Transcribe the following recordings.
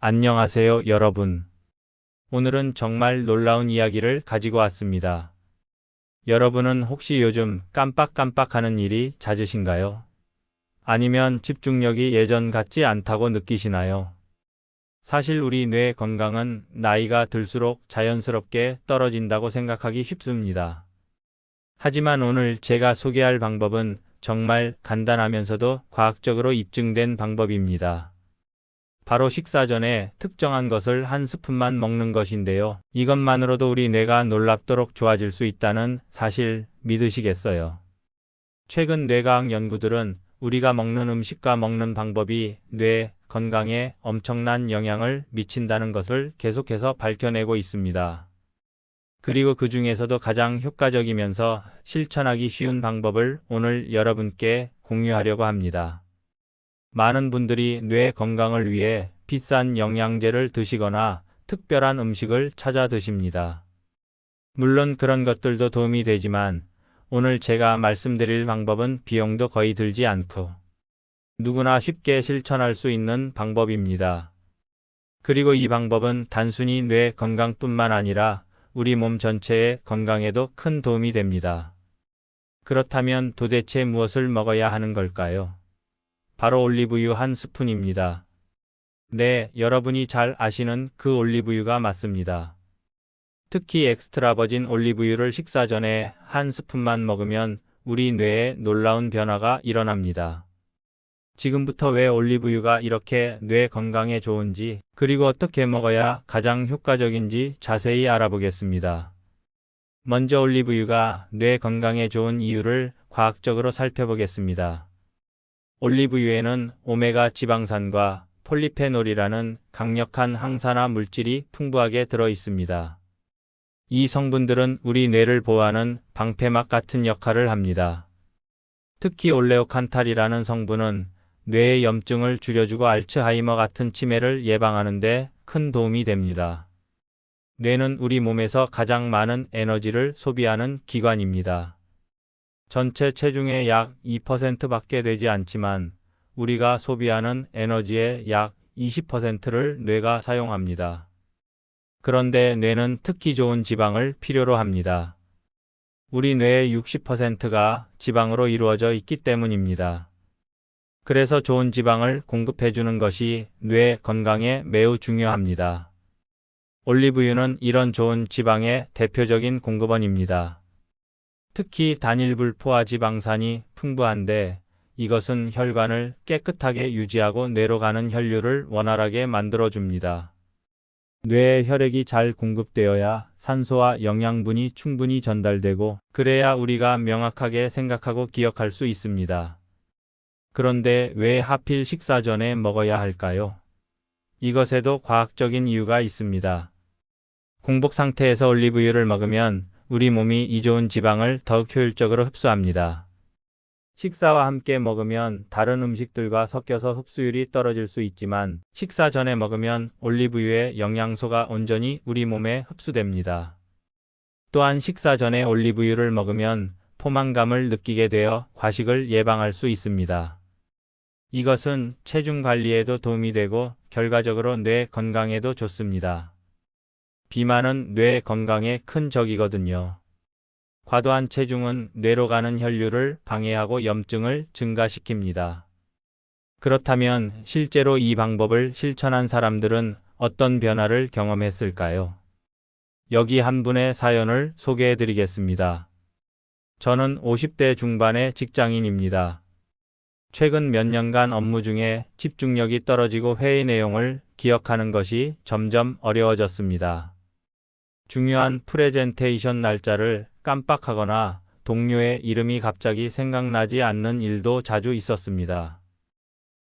안녕하세요, 여러분. 오늘은 정말 놀라운 이야기를 가지고 왔습니다. 여러분은 혹시 요즘 깜빡깜빡하는 일이 잦으신가요? 아니면 집중력이 예전 같지 않다고 느끼시나요? 사실 우리 뇌 건강은 나이가 들수록 자연스럽게 떨어진다고 생각하기 쉽습니다. 하지만 오늘 제가 소개할 방법은 정말 간단하면서도 과학적으로 입증된 방법입니다. 바로 식사 전에 특정한 것을 한 스푼만 먹는 것인데요. 이것만으로도 우리 뇌가 놀랍도록 좋아질 수 있다는 사실 믿으시겠어요? 최근 뇌과학 연구들은 우리가 먹는 음식과 먹는 방법이 뇌 건강에 엄청난 영향을 미친다는 것을 계속해서 밝혀내고 있습니다. 그리고 그 중에서도 가장 효과적이면서 실천하기 쉬운 방법을 오늘 여러분께 공유하려고 합니다. 많은 분들이 뇌 건강을 위해 비싼 영양제를 드시거나 특별한 음식을 찾아 드십니다. 물론 그런 것들도 도움이 되지만 오늘 제가 말씀드릴 방법은 비용도 거의 들지 않고 누구나 쉽게 실천할 수 있는 방법입니다. 그리고 이 방법은 단순히 뇌 건강뿐만 아니라 우리 몸 전체의 건강에도 큰 도움이 됩니다. 그렇다면 도대체 무엇을 먹어야 하는 걸까요? 바로 올리브유 한 스푼입니다. 네, 여러분이 잘 아시는 그 올리브유가 맞습니다. 특히 엑스트라 버진 올리브유를 식사 전에 한 스푼만 먹으면 우리 뇌에 놀라운 변화가 일어납니다. 지금부터 왜 올리브유가 이렇게 뇌 건강에 좋은지, 그리고 어떻게 먹어야 가장 효과적인지 자세히 알아보겠습니다. 먼저 올리브유가 뇌 건강에 좋은 이유를 과학적으로 살펴보겠습니다. 올리브유에는 오메가 지방산과 폴리페놀이라는 강력한 항산화 물질이 풍부하게 들어 있습니다. 이 성분들은 우리 뇌를 보호하는 방패막 같은 역할을 합니다. 특히 올레오칸탈이라는 성분은 뇌의 염증을 줄여주고 알츠하이머 같은 치매를 예방하는 데 큰 도움이 됩니다. 뇌는 우리 몸에서 가장 많은 에너지를 소비하는 기관입니다. 전체 체중의 약 2%밖에 되지 않지만 우리가 소비하는 에너지의 약 20%를 뇌가 사용합니다. 그런데 뇌는 특히 좋은 지방을 필요로 합니다. 우리 뇌의 60%가 지방으로 이루어져 있기 때문입니다. 그래서 좋은 지방을 공급해주는 것이 뇌 건강에 매우 중요합니다. 올리브유는 이런 좋은 지방의 대표적인 공급원입니다. 특히 단일불포화 지방산이 풍부한데 이것은 혈관을 깨끗하게 유지하고 뇌로 가는 혈류를 원활하게 만들어줍니다. 뇌에 혈액이 잘 공급되어야 산소와 영양분이 충분히 전달되고 그래야 우리가 명확하게 생각하고 기억할 수 있습니다. 그런데 왜 하필 식사 전에 먹어야 할까요? 이것에도 과학적인 이유가 있습니다. 공복 상태에서 올리브유를 먹으면 우리 몸이 이 좋은 지방을 더욱 효율적으로 흡수합니다. 식사와 함께 먹으면 다른 음식들과 섞여서 흡수율이 떨어질 수 있지만 식사 전에 먹으면 올리브유의 영양소가 온전히 우리 몸에 흡수됩니다. 또한 식사 전에 올리브유를 먹으면 포만감을 느끼게 되어 과식을 예방할 수 있습니다. 이것은 체중 관리에도 도움이 되고 결과적으로 뇌 건강에도 좋습니다. 비만은 뇌 건강에 큰 적이거든요. 과도한 체중은 뇌로 가는 혈류를 방해하고 염증을 증가시킵니다. 그렇다면 실제로 이 방법을 실천한 사람들은 어떤 변화를 경험했을까요? 여기 한 분의 사연을 소개해 드리겠습니다. 저는 50대 중반의 직장인입니다. 최근 몇 년간 업무 중에 집중력이 떨어지고 회의 내용을 기억하는 것이 점점 어려워졌습니다. 중요한 프레젠테이션 날짜를 깜빡하거나 동료의 이름이 갑자기 생각나지 않는 일도 자주 있었습니다.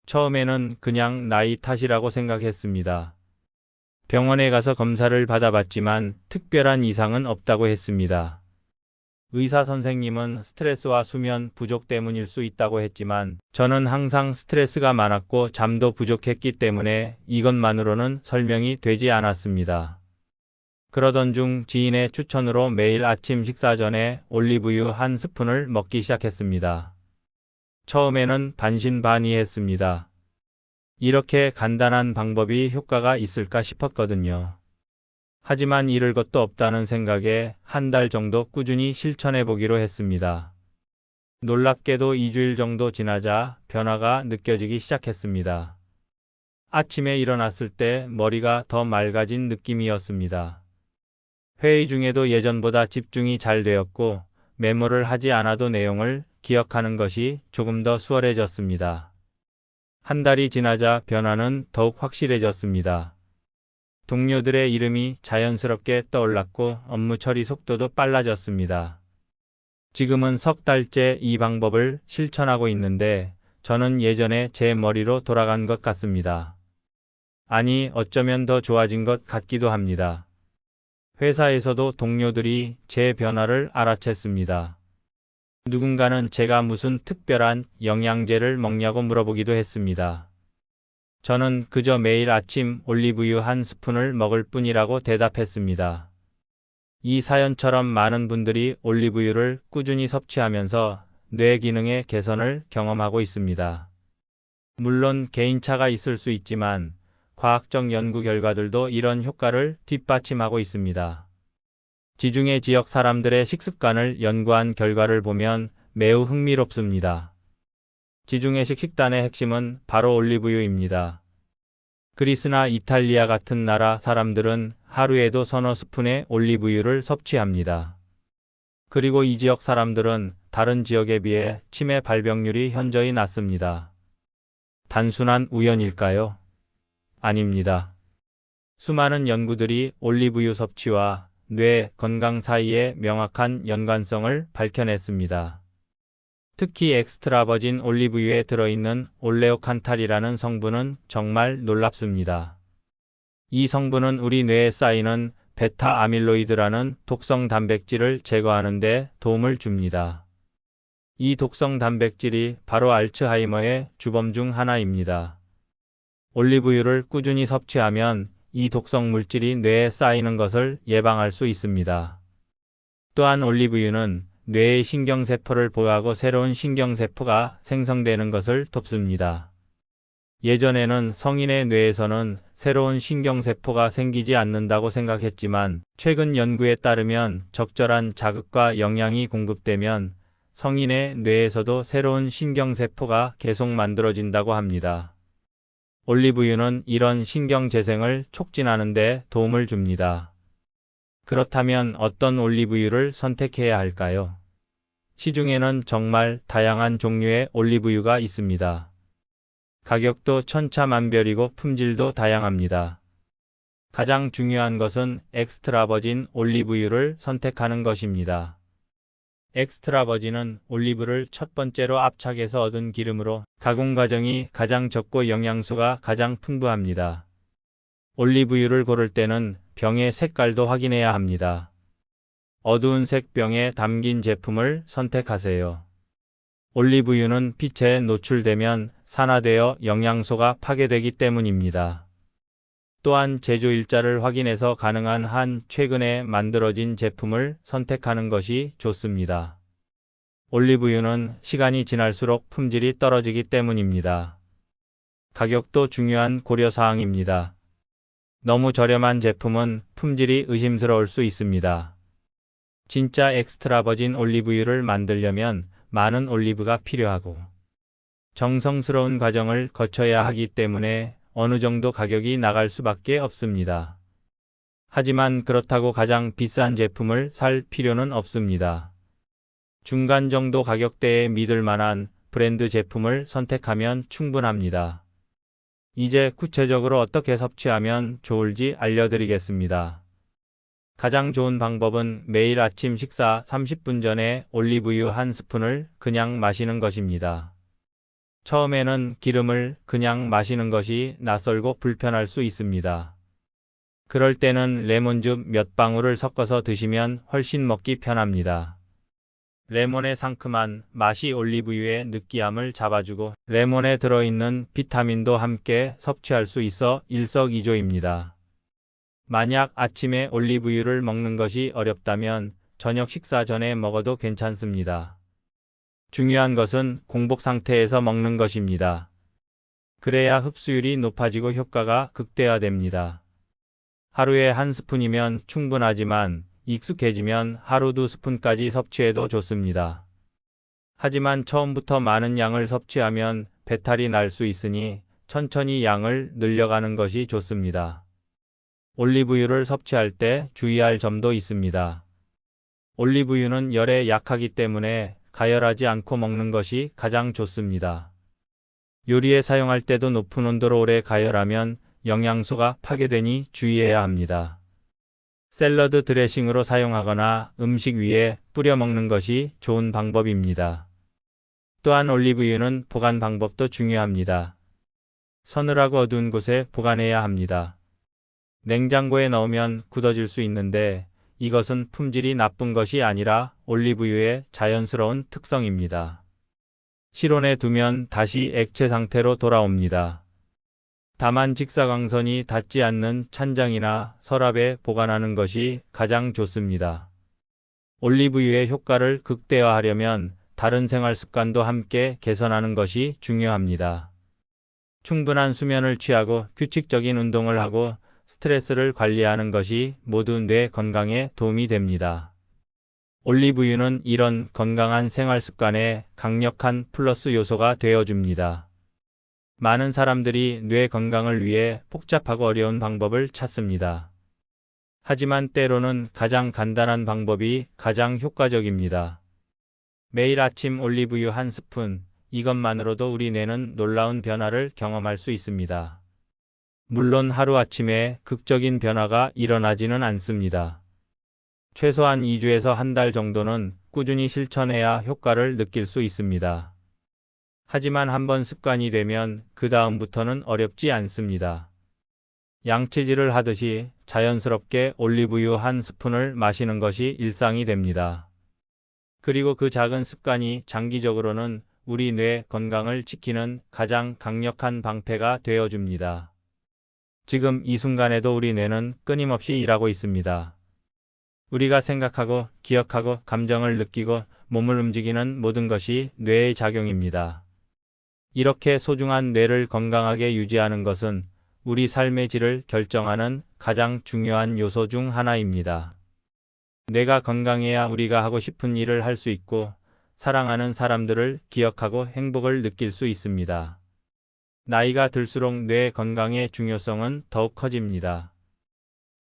처음에는 그냥 나이 탓이라고 생각했습니다. 병원에 가서 검사를 받아봤지만 특별한 이상은 없다고 했습니다. 의사 선생님은 스트레스와 수면 부족 때문일 수 있다고 했지만 저는 항상 스트레스가 많았고 잠도 부족했기 때문에 이것만으로는 설명이 되지 않았습니다. 그러던 중 지인의 추천으로 매일 아침 식사 전에 올리브유 한 스푼을 먹기 시작했습니다. 처음에는 반신반의했습니다. 이렇게 간단한 방법이 효과가 있을까 싶었거든요. 하지만 잃을 것도 없다는 생각에 한 달 정도 꾸준히 실천해 보기로 했습니다. 놀랍게도 2주일 정도 지나자 변화가 느껴지기 시작했습니다. 아침에 일어났을 때 머리가 더 맑아진 느낌이었습니다. 회의 중에도 예전보다 집중이 잘 되었고 메모를 하지 않아도 내용을 기억하는 것이 조금 더 수월해졌습니다. 한 달이 지나자 변화는 더욱 확실해졌습니다. 동료들의 이름이 자연스럽게 떠올랐고 업무 처리 속도도 빨라졌습니다. 지금은 석 달째 이 방법을 실천하고 있는데 저는 예전에 제 머리로 돌아간 것 같습니다. 아니, 어쩌면 더 좋아진 것 같기도 합니다. 회사에서도 동료들이 제 변화를 알아챘습니다. 누군가는 제가 무슨 특별한 영양제를 먹냐고 물어보기도 했습니다. 저는 그저 매일 아침 올리브유 한 스푼을 먹을 뿐이라고 대답했습니다. 이 사연처럼 많은 분들이 올리브유를 꾸준히 섭취하면서 뇌 기능의 개선을 경험하고 있습니다. 물론 개인차가 있을 수 있지만 과학적 연구 결과들도 이런 효과를 뒷받침하고 있습니다. 지중해 지역 사람들의 식습관을 연구한 결과를 보면 매우 흥미롭습니다. 지중해식 식단의 핵심은 바로 올리브유입니다. 그리스나 이탈리아 같은 나라 사람들은 하루에도 서너 스푼의 올리브유를 섭취합니다. 그리고 이 지역 사람들은 다른 지역에 비해 치매 발병률이 현저히 낮습니다. 단순한 우연일까요? 아닙니다. 수많은 연구들이 올리브유 섭취와 뇌 건강 사이의 명확한 연관성을 밝혀냈습니다. 특히 엑스트라 버진 올리브유에 들어있는 올레오칸탈이라는 성분은 정말 놀랍습니다. 이 성분은 우리 뇌에 쌓이는 베타 아밀로이드라는 독성 단백질을 제거하는 데 도움을 줍니다. 이 독성 단백질이 바로 알츠하이머의 주범 중 하나입니다. 올리브유를 꾸준히 섭취하면 이 독성 물질이 뇌에 쌓이는 것을 예방할 수 있습니다. 또한 올리브유는 뇌의 신경세포를 보호하고 새로운 신경세포가 생성되는 것을 돕습니다. 예전에는 성인의 뇌에서는 새로운 신경세포가 생기지 않는다고 생각했지만 최근 연구에 따르면 적절한 자극과 영양이 공급되면 성인의 뇌에서도 새로운 신경세포가 계속 만들어진다고 합니다. 올리브유는 이런 신경재생을 촉진하는 데 도움을 줍니다. 그렇다면 어떤 올리브유를 선택해야 할까요? 시중에는 정말 다양한 종류의 올리브유가 있습니다. 가격도 천차만별이고 품질도 다양합니다. 가장 중요한 것은 엑스트라 버진 올리브유를 선택하는 것입니다. 엑스트라 버진은 올리브를 첫 번째로 압착해서 얻은 기름으로 가공 과정이 가장 적고 영양소가 가장 풍부합니다. 올리브유를 고를 때는 병의 색깔도 확인해야 합니다. 어두운 색 병에 담긴 제품을 선택하세요. 올리브유는 빛에 노출되면 산화되어 영양소가 파괴되기 때문입니다. 또한 제조일자를 확인해서 가능한 한 최근에 만들어진 제품을 선택하는 것이 좋습니다. 올리브유는 시간이 지날수록 품질이 떨어지기 때문입니다. 가격도 중요한 고려사항입니다. 너무 저렴한 제품은 품질이 의심스러울 수 있습니다. 진짜 엑스트라 버진 올리브유를 만들려면 많은 올리브가 필요하고 정성스러운 과정을 거쳐야 하기 때문에 어느 정도 가격이 나갈 수밖에 없습니다. 하지만 그렇다고 가장 비싼 제품을 살 필요는 없습니다. 중간 정도 가격대에 믿을 만한 브랜드 제품을 선택하면 충분합니다. 이제 구체적으로 어떻게 섭취하면 좋을지 알려드리겠습니다. 가장 좋은 방법은 매일 아침 식사 30분 전에 올리브유 한 스푼을 그냥 마시는 것입니다. 처음에는 기름을 그냥 마시는 것이 낯설고 불편할 수 있습니다. 그럴 때는 레몬즙 몇 방울을 섞어서 드시면 훨씬 먹기 편합니다. 레몬의 상큼한 맛이 올리브유의 느끼함을 잡아주고 레몬에 들어있는 비타민도 함께 섭취할 수 있어 일석이조입니다. 만약 아침에 올리브유를 먹는 것이 어렵다면 저녁 식사 전에 먹어도 괜찮습니다. 중요한 것은 공복 상태에서 먹는 것입니다. 그래야 흡수율이 높아지고 효과가 극대화됩니다. 하루에 한 스푼이면 충분하지만 익숙해지면 하루 2스푼까지 섭취해도 좋습니다. 하지만 처음부터 많은 양을 섭취하면 배탈이 날 수 있으니 천천히 양을 늘려가는 것이 좋습니다. 올리브유를 섭취할 때 주의할 점도 있습니다. 올리브유는 열에 약하기 때문에 가열하지 않고 먹는 것이 가장 좋습니다. 요리에 사용할 때도 높은 온도로 오래 가열하면 영양소가 파괴되니 주의해야 합니다. 샐러드 드레싱으로 사용하거나 음식 위에 뿌려 먹는 것이 좋은 방법입니다. 또한 올리브유는 보관 방법도 중요합니다. 서늘하고 어두운 곳에 보관해야 합니다. 냉장고에 넣으면 굳어질 수 있는데 이것은 품질이 나쁜 것이 아니라 올리브유의 자연스러운 특성입니다. 실온에 두면 다시 액체 상태로 돌아옵니다. 다만 직사광선이 닿지 않는 찬장이나 서랍에 보관하는 것이 가장 좋습니다. 올리브유의 효과를 극대화하려면 다른 생활 습관도 함께 개선하는 것이 중요합니다. 충분한 수면을 취하고 규칙적인 운동을 하고 스트레스를 관리하는 것이 모두 뇌 건강에 도움이 됩니다. 올리브유는 이런 건강한 생활 습관에 강력한 플러스 요소가 되어줍니다. 많은 사람들이 뇌 건강을 위해 복잡하고 어려운 방법을 찾습니다. 하지만 때로는 가장 간단한 방법이 가장 효과적입니다. 매일 아침 올리브유 한 스푼, 이것만으로도 우리 뇌는 놀라운 변화를 경험할 수 있습니다. 물론 하루아침에 극적인 변화가 일어나지는 않습니다. 최소한 2주에서 한 달 정도는 꾸준히 실천해야 효과를 느낄 수 있습니다. 하지만 한번 습관이 되면 그 다음부터는 어렵지 않습니다. 양치질을 하듯이 자연스럽게 올리브유 한 스푼을 마시는 것이 일상이 됩니다. 그리고 그 작은 습관이 장기적으로는 우리 뇌 건강을 지키는 가장 강력한 방패가 되어줍니다. 지금 이 순간에도 우리 뇌는 끊임없이 일하고 있습니다. 우리가 생각하고 기억하고 감정을 느끼고 몸을 움직이는 모든 것이 뇌의 작용입니다. 이렇게 소중한 뇌를 건강하게 유지하는 것은 우리 삶의 질을 결정하는 가장 중요한 요소 중 하나입니다. 뇌가 건강해야 우리가 하고 싶은 일을 할 수 있고 사랑하는 사람들을 기억하고 행복을 느낄 수 있습니다. 나이가 들수록 뇌 건강의 중요성은 더욱 커집니다.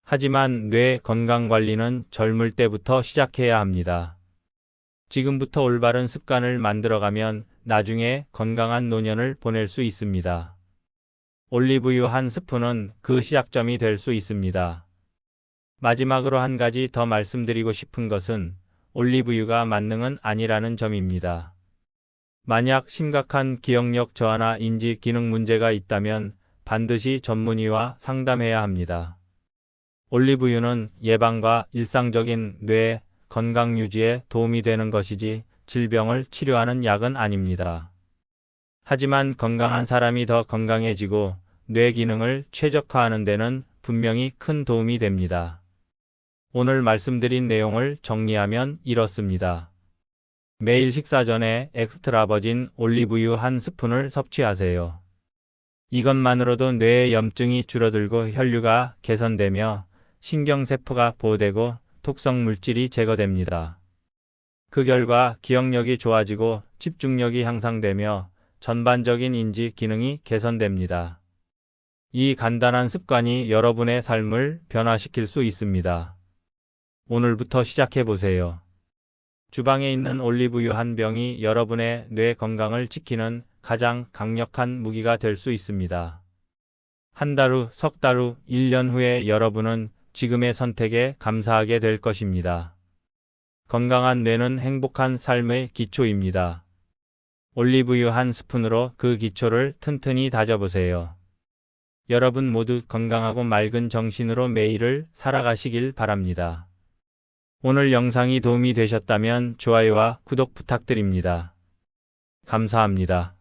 하지만 뇌 건강 관리는 젊을 때부터 시작해야 합니다. 지금부터 올바른 습관을 만들어가면 나중에 건강한 노년을 보낼 수 있습니다. 올리브유 한 스푼은 그 시작점이 될 수 있습니다. 마지막으로 한 가지 더 말씀드리고 싶은 것은 올리브유가 만능은 아니라는 점입니다. 만약 심각한 기억력 저하나 인지 기능 문제가 있다면 반드시 전문의와 상담해야 합니다. 올리브유는 예방과 일상적인 뇌 건강 유지에 도움이 되는 것이지 질병을 치료하는 약은 아닙니다. 하지만 건강한 사람이 더 건강해지고 뇌 기능을 최적화하는 데는 분명히 큰 도움이 됩니다. 오늘 말씀드린 내용을 정리하면 이렇습니다. 매일 식사 전에 엑스트라 버진 올리브유 한 스푼을 섭취하세요. 이것만으로도 뇌의 염증이 줄어들고 혈류가 개선되며 신경세포가 보호되고 독성 물질이 제거됩니다. 그 결과 기억력이 좋아지고 집중력이 향상되며 전반적인 인지 기능이 개선됩니다. 이 간단한 습관이 여러분의 삶을 변화시킬 수 있습니다. 오늘부터 시작해보세요. 주방에 있는 올리브유 한 병이 여러분의 뇌 건강을 지키는 가장 강력한 무기가 될 수 있습니다. 한 달 후, 석 달 후, 1년 후에 여러분은 지금의 선택에 감사하게 될 것입니다. 건강한 뇌는 행복한 삶의 기초입니다. 올리브유 한 스푼으로 그 기초를 튼튼히 다져보세요. 여러분 모두 건강하고 맑은 정신으로 매일을 살아가시길 바랍니다. 오늘 영상이 도움이 되셨다면 좋아요와 구독 부탁드립니다. 감사합니다.